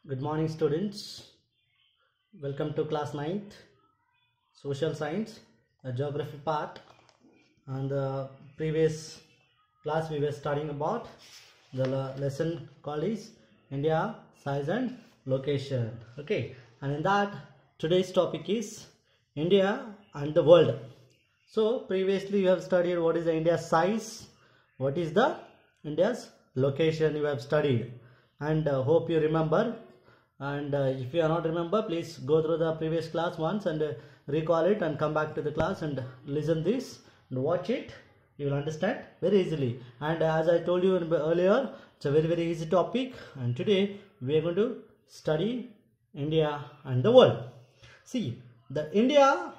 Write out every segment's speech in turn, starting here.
Good morning, students. Welcome to class 9th, social science, the geography part. And the previous class we were studying about the lesson called is India, size and location. Okay, and in that today's topic is India and the world. So previously you have studied what is the India's size, what is the India's location you have studied, and hope you remember. And if you are not remember, please go through the previous class once and recall it and come back to the class and listen this and watch it. You will understand very easily. And as I told you earlier, it's a very easy topic, and today we are going to study India and the world. See, the India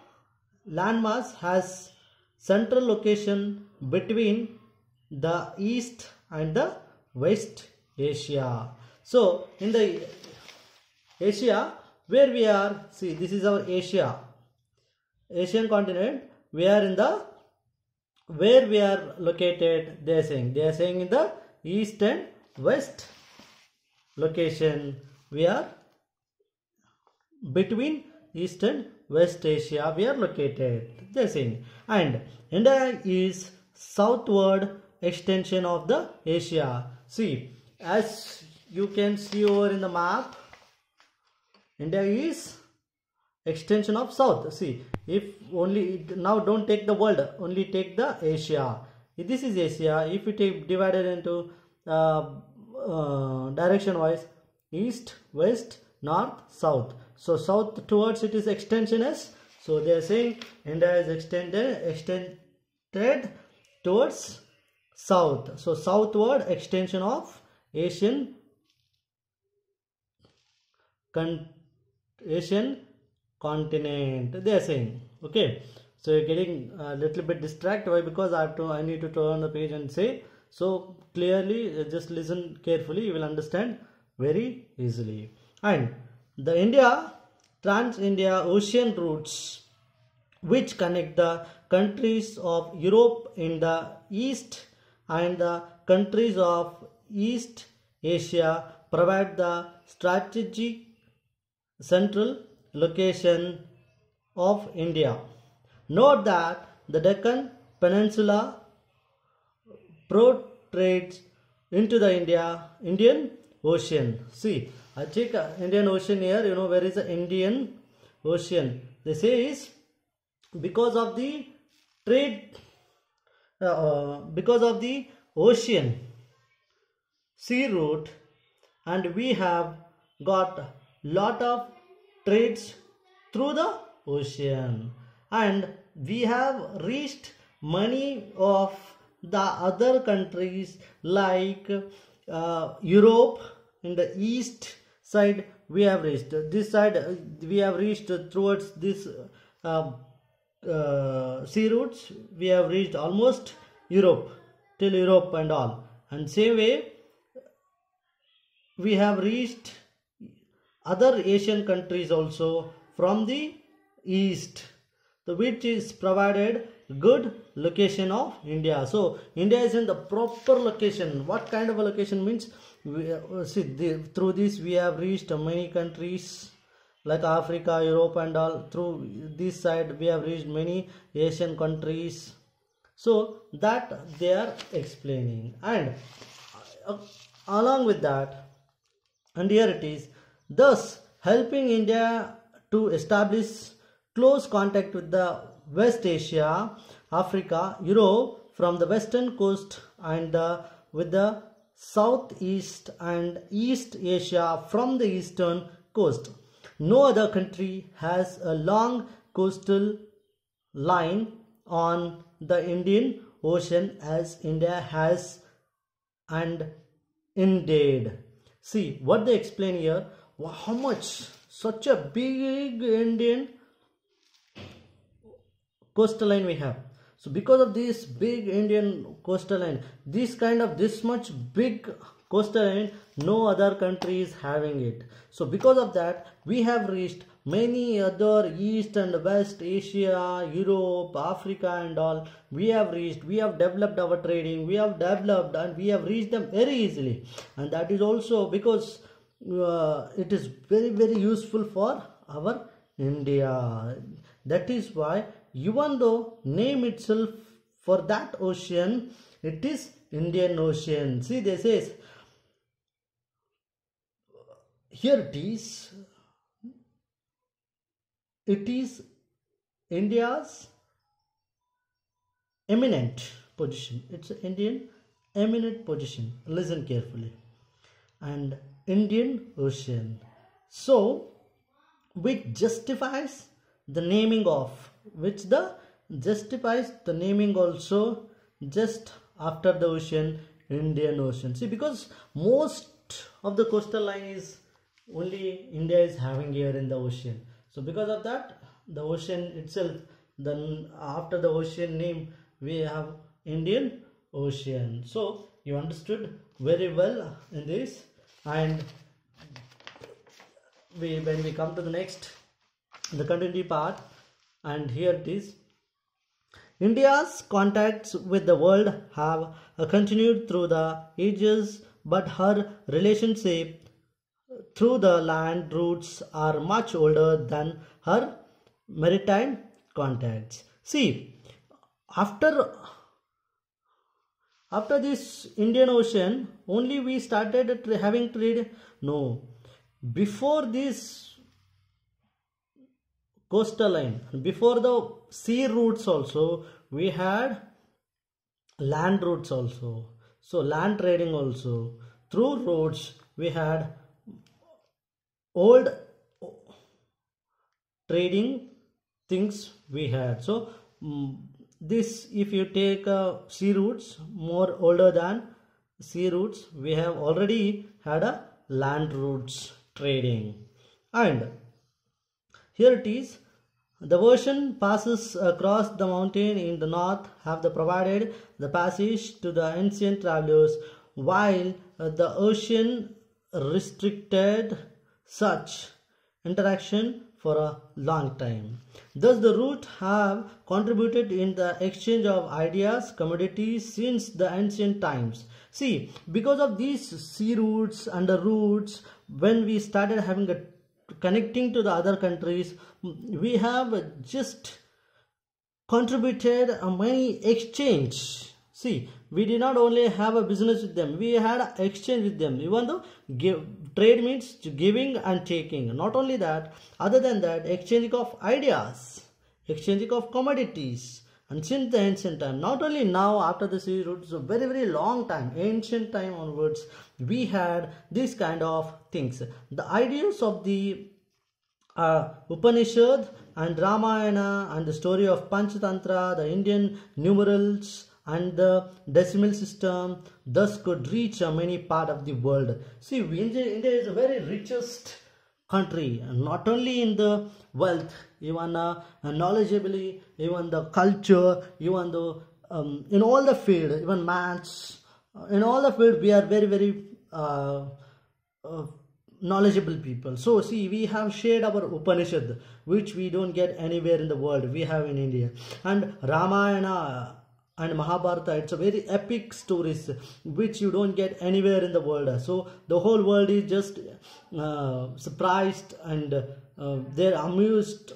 landmass has central location between the East and the West Asia. So in the Asia, where we are, see, this is our Asian continent. We are in the, where we are located, they are saying in the East and West location. We are between East and West Asia, we are located, they are saying. And India is southward extension of the Asia. See, as you can see over in the map, India is extension of south. See, if only, now don't take the world, only take the Asia. If this is Asia, if we take divided into direction wise, east, west, north, south. So south towards it is extension S. So they are saying India is extended towards south. So southward extension of Asian continent, they are saying. Okay, so you're getting a little bit distracted. Why? Because I need to turn the page and say. So clearly, just listen carefully, you will understand very easily. And the India Trans-India Ocean routes, which connect the countries of Europe in the east and the countries of East Asia, provide the strategic central location of India. Note that the Deccan Peninsula protrudes into the Indian Ocean. See, I check Indian Ocean here. You know where is the Indian Ocean? They say is because of the trade, because of the ocean sea route, and we have got lot of trades through the ocean, and we have reached many of the other countries like Europe. In the east side we have reached, this side we have reached towards this sea routes, we have reached almost Europe, till Europe and all. And same way we have reached other Asian countries also from the east, which is provided good location of India. So India is in the proper location. What kind of a location means? Through this we have reached many countries like Africa, Europe and all. Through this side we have reached many Asian countries. So that they are explaining. And along with that, and here it is, thus helping India to establish close contact with the West Asia, Africa, Europe from the western coast, and with the Southeast and East Asia from the eastern coast. No other country has a long coastal line on the Indian Ocean as India has, and indeed. See what they explain here, how much such a big Indian coastal line we have. So because of this big Indian coastal line, this much big coastal line, no other country is having it. So because of that, we have reached many other East and West Asia, Europe, Africa and all. We have developed our trading, we have developed and we have reached them very easily. And that is also because it is very very useful for our India. That is why even though name itself for that ocean, it is Indian Ocean. See, this is here it is India's eminent position. It's an Indian eminent position. Listen carefully. And Indian Ocean. So which justifies the naming of, justifies the naming also just after the ocean, Indian Ocean. See, because most of the coastal line is only India is having here in the ocean. So because of that, the ocean itself, then after the ocean name we have Indian Ocean. So you understood very well in this. And when we come to the next, the continuity part, and here it is. India's contacts with the world have continued through the ages, but her relationship through the land routes are much older than her maritime contacts. See, after this Indian Ocean, only we started having trade. No, before this coastal line, before the sea routes also, we had land routes also. So land trading also. Through roads, we had old trading things we had. So this, if you take sea routes more older than sea routes, we have already had a land routes trading. And here it is. The ocean passes across the mountain in the north, have provided the passage to the ancient travelers, while the ocean restricted such interaction for a long time. Thus the route have contributed in the exchange of ideas, commodities since the ancient times. See, because of these sea routes and the routes, when we started having a connecting to the other countries, we have just contributed a many exchange. See, we did not only have a business with them, we had an exchange with them. Even though trade means giving and taking. Not only that, other than that, exchanging of ideas, exchanging of commodities. And since the ancient time, not only now after the sea routes, so very very long time, ancient time onwards, we had this kind of things. The ideas of the Upanishad and Ramayana and the story of Panchatantra, the Indian numerals and the decimal system, thus could reach many part of the world. See, India is the very richest country, not only in the wealth, even knowledgeably, even the culture, even the in all the field, even maths, in all the field, we are very very knowledgeable people. So see, we have shared our Upanishad, which we don't get anywhere in the world, we have in India. And Ramayana and Mahabharata, it's a very epic stories which you don't get anywhere in the world. So the whole world is just surprised, and they're amused,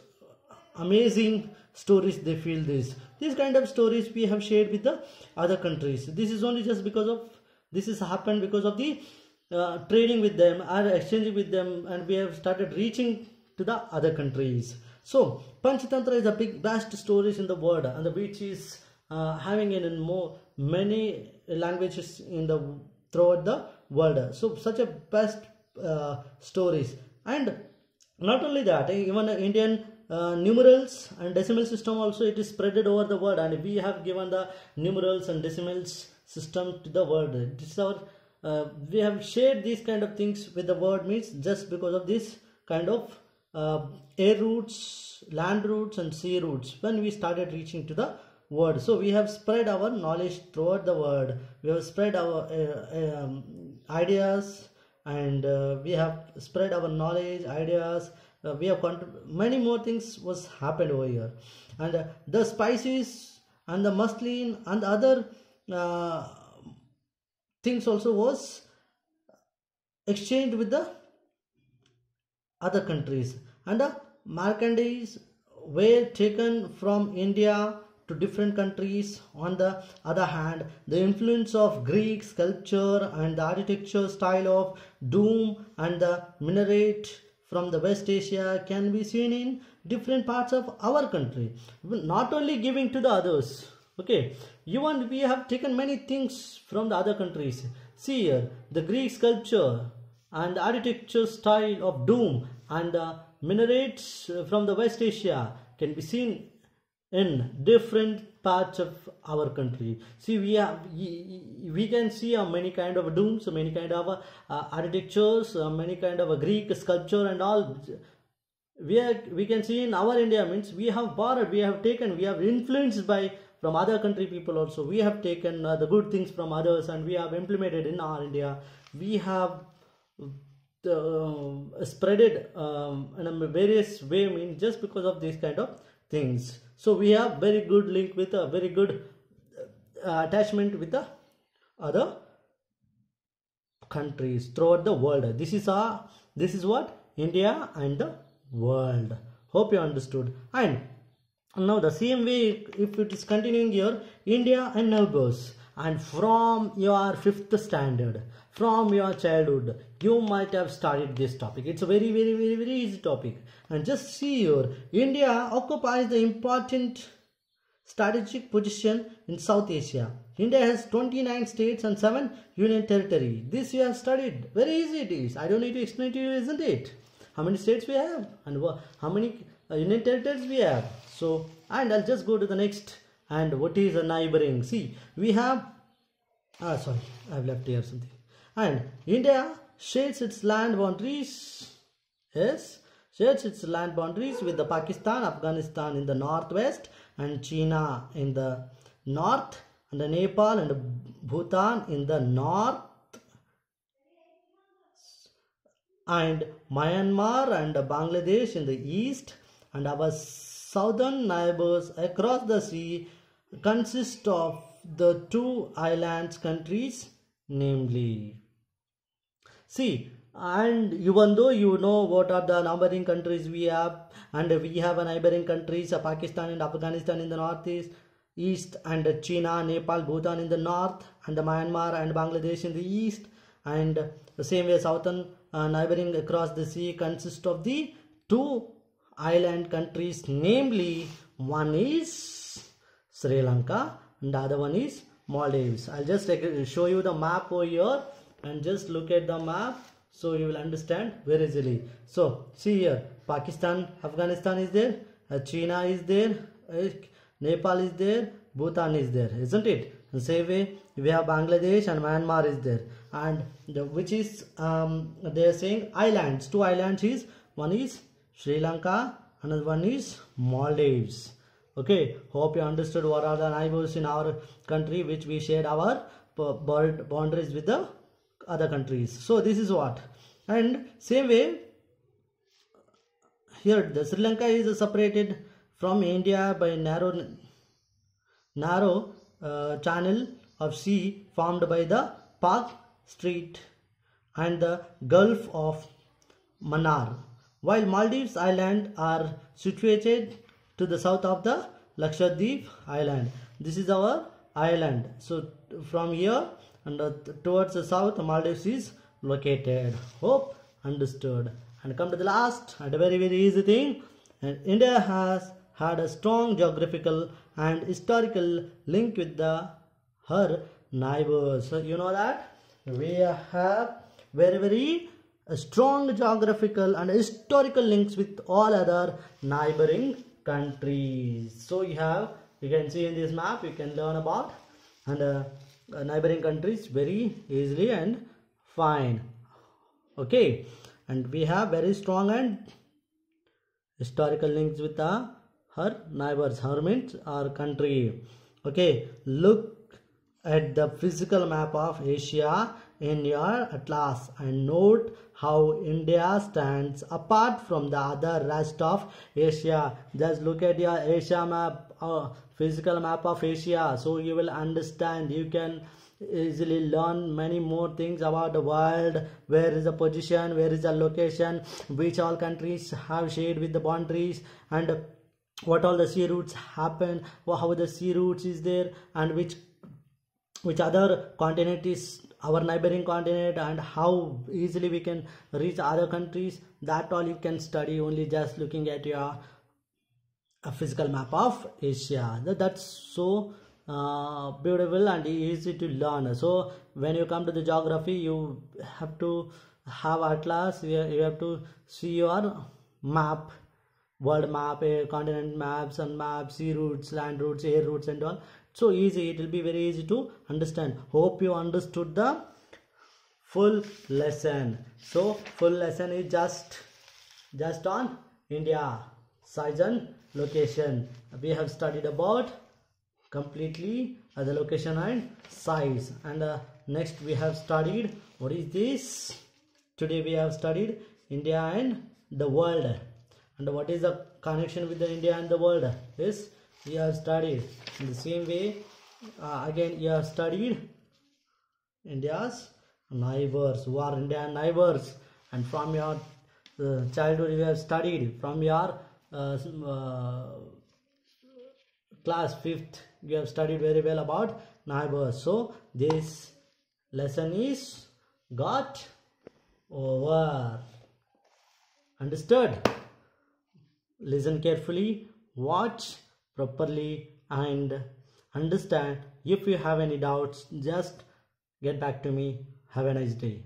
amazing stories they feel. These kind of stories we have shared with the other countries. This is only just because of, this has happened because of the trading with them or exchanging with them, and we have started reaching to the other countries. So Panchatantra is a big vast stories in the world, and which is having in many languages in the throughout the world. So such a best stories. And not only that, even Indian numerals and decimal system also, it is spreaded over the world, and we have given the numerals and decimals system to the world. This is our we have shared these kind of things with the world, means just because of this kind of air routes, land routes and sea routes, when we started reaching to the world. So we have spread our knowledge throughout the world, we have spread our ideas, and we have spread our knowledge, ideas, we have many more things was happened over here. And the spices and the muslin and the other things also was exchanged with the other countries, and the merchandise were taken from India to different countries. On the other hand, the influence of Greek sculpture and the architecture style of dome and the minaret from the West Asia can be seen in different parts of our country, not only giving to the others. Okay, even we have taken many things from the other countries. See here, the Greek sculpture and the architecture style of dome and the minarets from the West Asia can be seen in different parts of our country. See, we can see many kind of domes, many kind of architectures, many kind of Greek sculpture and all. We can see in our India, means we have borrowed, we have taken, we have influenced by from other country people also. We have taken the good things from others and we have implemented in our India. We have spread it in a various way, means just because of these kind of things. So we have very good link with a very good attachment with the other countries throughout the world. This is what India and the world. Hope you understood. And now the same way, if it is continuing here, India and neighbors, and from your 5th standard, from your childhood, you might have studied this topic. It's a very easy topic. And just see here, India occupies the important strategic position in South Asia. India has 29 states and 7 union territory. This you have studied. Very easy it is. I don't need to explain to you, isn't it? How many states we have and how many union territories we have. So, and I'll just go to the next. And what is a neighboring? See, we have sorry, I've left here something. And India shares its land boundaries. Yes, shares its land boundaries with the Pakistan, Afghanistan in the northwest, and China in the north, and the Nepal and Bhutan in the north, and Myanmar and Bangladesh in the east, and our southern neighbors across the sea consist of the 2 islands countries, namely. See, and even though you know what are the neighboring countries we have, and we have a neighboring countries, Pakistan and Afghanistan in the northeast, east, and China, Nepal, Bhutan in the north, and Myanmar and Bangladesh in the east, and the same way southern neighboring across the sea consist of the 2 island countries, namely one is Sri Lanka and the other one is Maldives. I'll just show you the map over here and just look at the map so you will understand very easily. So see here, Pakistan, Afghanistan is there, China is there, Nepal is there, Bhutan is there, isn't it? The same way we have Bangladesh and Myanmar is there, and which is they are saying islands. 2 islands is, one is Sri Lanka, another one is Maldives. Okay, hope you understood what are the neighbors in our country which we shared our boundaries with the other countries. So this is what. And same way here the Sri Lanka is separated from India by narrow channel of sea formed by the Park Strait and the Gulf of Mannar, while Maldives Island are situated to the south of the Lakshadweep Island. This is our island. So from here and towards the south, Maldives is located. Hope understood. And come to the last and a very easy thing. And India has had a strong geographical and historical link with her neighbors. So you know that we have very strong geographical and historical links with all other neighboring countries. So you can see in this map, you can learn about and neighboring countries very easily and fine. Okay, and we have very strong and historical links with her neighbors. Her means our country. Okay, look at the physical map of Asia in your atlas and note how India stands apart from the other rest of Asia. Just look at your Asia map, physical map of Asia, so you will understand. You can easily learn many more things about the world. Where is the position, where is the location, which all countries have shared with the boundaries, and what all the sea routes happen, how the sea routes is there, and which other continent is our neighboring continent, and how easily we can reach other countries. That all you can study only just looking at your a physical map of Asia. That's so beautiful and easy to learn. So when you come to the geography, you have to have atlas. You have to see your map, world map, continent maps, sun maps, sea routes, land routes, air routes, and all. So easy, it will be very easy to understand. Hope you understood the full lesson. So full lesson is just on India, size and location. We have studied about completely the location and size, and next we have studied what is this. Today we have studied India and the world, and what is the connection with the India and the world. This we have studied. In the same way, again you have studied India's neighbors, who are Indian neighbors, and from your childhood you have studied, from your class 5th you have studied very well about neighbors. So this lesson is got over. Understood? Listen carefully, watch properly, and understand. If you have any doubts, just get back to me. Have a nice day.